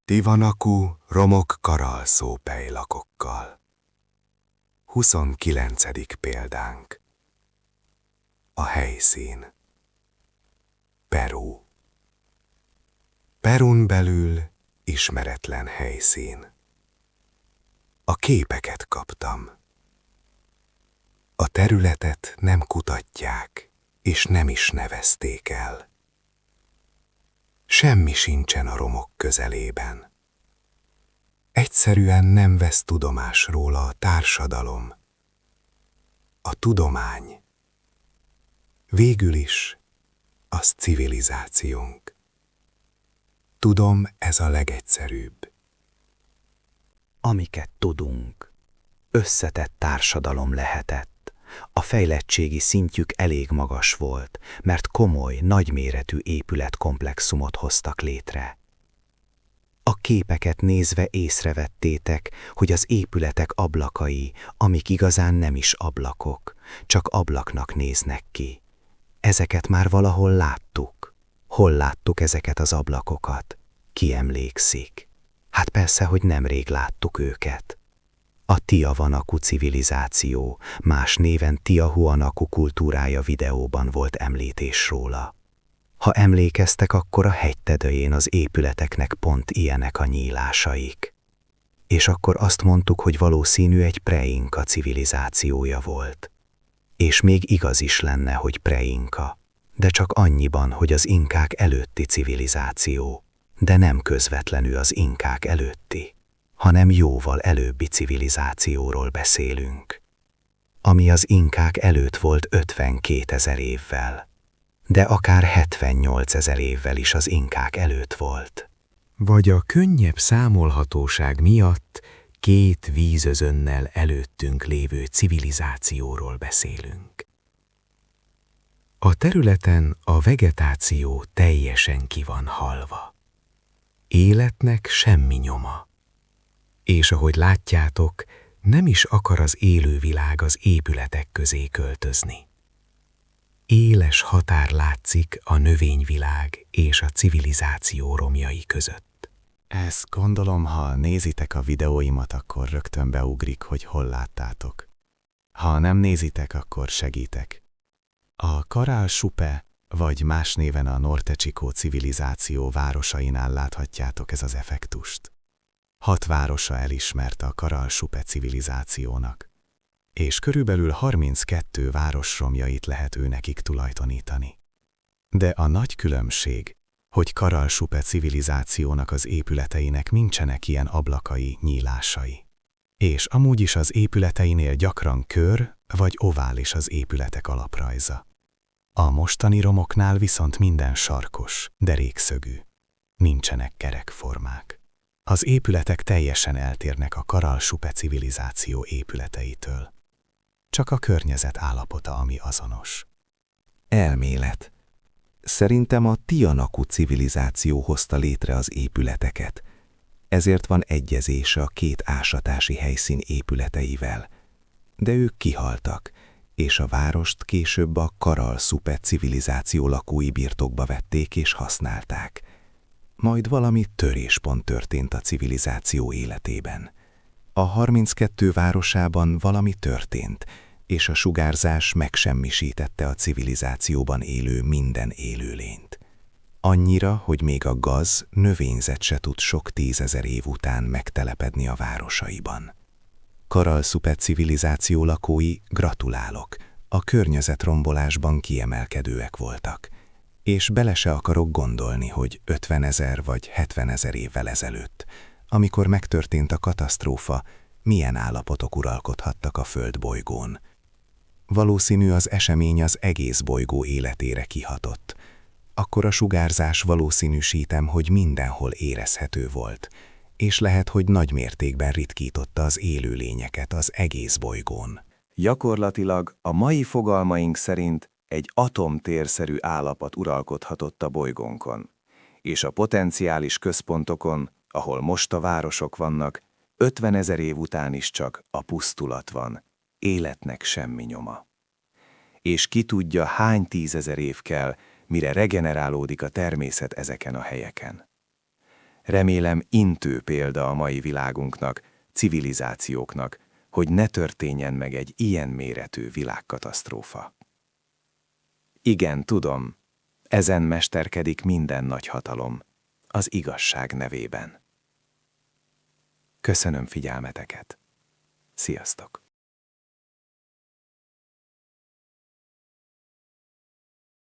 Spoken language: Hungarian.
Tiwanaku romok karalszó pejlakokkal. 29. példánk. A helyszín. Peru. Perun belül ismeretlen helyszín. A képeket kaptam. A területet nem kutatják, és nem is nevezték el. Semmi sincsen a romok közelében. Egyszerűen nem vesz tudomás róla a társadalom, a tudomány. Végül is az civilizációnk. Tudom, ez a legegyszerűbb. Amiket tudunk, összetett társadalom lehetett. A fejlettségi szintjük elég magas volt, mert komoly, nagyméretű épületkomplexumot hoztak létre. A képeket nézve észrevettétek, hogy az épületek ablakai, amik igazán nem is ablakok, csak ablaknak néznek ki. Ezeket már valahol láttuk. Hol láttuk ezeket az ablakokat? Ki emlékszik? Hát persze, hogy nemrég láttuk őket. A Tiwanaku civilizáció, más néven Tiwanaku kultúrája videóban volt említés róla. Ha emlékeztek, akkor a hegy tetején az épületeknek pont ilyenek a nyílásaik. És akkor azt mondtuk, hogy valószínű egy preinka civilizációja volt. És még igaz is lenne, hogy preinka, de csak annyiban, hogy az inkák előtti civilizáció, de nem közvetlenül az inkák előtti, hanem jóval előbbi civilizációról beszélünk, ami az inkák előtt volt 52 000 évvel, de akár 78 000 évvel is az inkák előtt volt. Vagy a könnyebb számolhatóság miatt 2 vízözönnel előttünk lévő civilizációról beszélünk. A területen a vegetáció teljesen ki van halva. Életnek semmi nyoma. És ahogy látjátok, nem is akar az élővilág az épületek közé költözni. Éles határ látszik a növényvilág és a civilizáció romjai között. Ezt gondolom, ha nézitek a videóimat, akkor rögtön beugrik, hogy hol láttátok. Ha nem nézitek, akkor segítek. A Caral-Chupe, vagy más néven a Norte Chico civilizáció városainál láthatjátok ez az effektust. 6 városa elismert a Caral-Chupe civilizációnak, és körülbelül 32 város romjait lehet őnekik tulajdonítani. De a nagy különbség, hogy Caral-Chupe civilizációnak az épületeinek nincsenek ilyen ablakai, nyílásai. És amúgy is az épületeinél gyakran kör vagy ovális az épületek alaprajza. A mostani romoknál viszont minden sarkos, derékszögű. Nincsenek kerekformák. Az épületek teljesen eltérnek a Caral-Chupe civilizáció épületeitől. Csak a környezet állapota, ami azonos. Elmélet. Szerintem a Tiwanaku civilizáció hozta létre az épületeket, ezért van egyezés a 2 ásatási helyszín épületeivel. De ők kihaltak, és a várost később a Caral-Chupe civilizáció lakói birtokba vették és használták. Majd valami töréspont történt a civilizáció életében. A 32 városában valami történt, és a sugárzás megsemmisítette a civilizációban élő minden élőlényt. Annyira, hogy még a gaz, növényzet se tud sok 10 000 év után megtelepedni a városaiban. Caral-Chupe civilizáció lakói, gratulálok, a környezetrombolásban kiemelkedőek voltak. És bele se akarok gondolni, hogy 50 000 vagy 70 000 évvel ezelőtt, amikor megtörtént a katasztrófa, milyen állapotok uralkodhattak a földbolygón. Valószínű az esemény az egész bolygó életére kihatott. Akkor a sugárzás valószínűsítem, hogy mindenhol érezhető volt, és lehet, hogy nagy mértékben ritkította az élőlényeket az egész bolygón. Gyakorlatilag a mai fogalmaink szerint egy atomtérszerű állapot uralkodhatott a bolygónkon, és a potenciális központokon, ahol most a városok vannak, 50 000 év után is csak a pusztulat van, életnek semmi nyoma. És ki tudja, hány 10 000 év kell, mire regenerálódik a természet ezeken a helyeken. Remélem intő példa a mai világunknak, civilizációknak, hogy ne történjen meg egy ilyen méretű világkatasztrófa. Igen, tudom, ezen mesterkedik minden nagyhatalom, az igazság nevében. Köszönöm figyelmeteket. Sziasztok!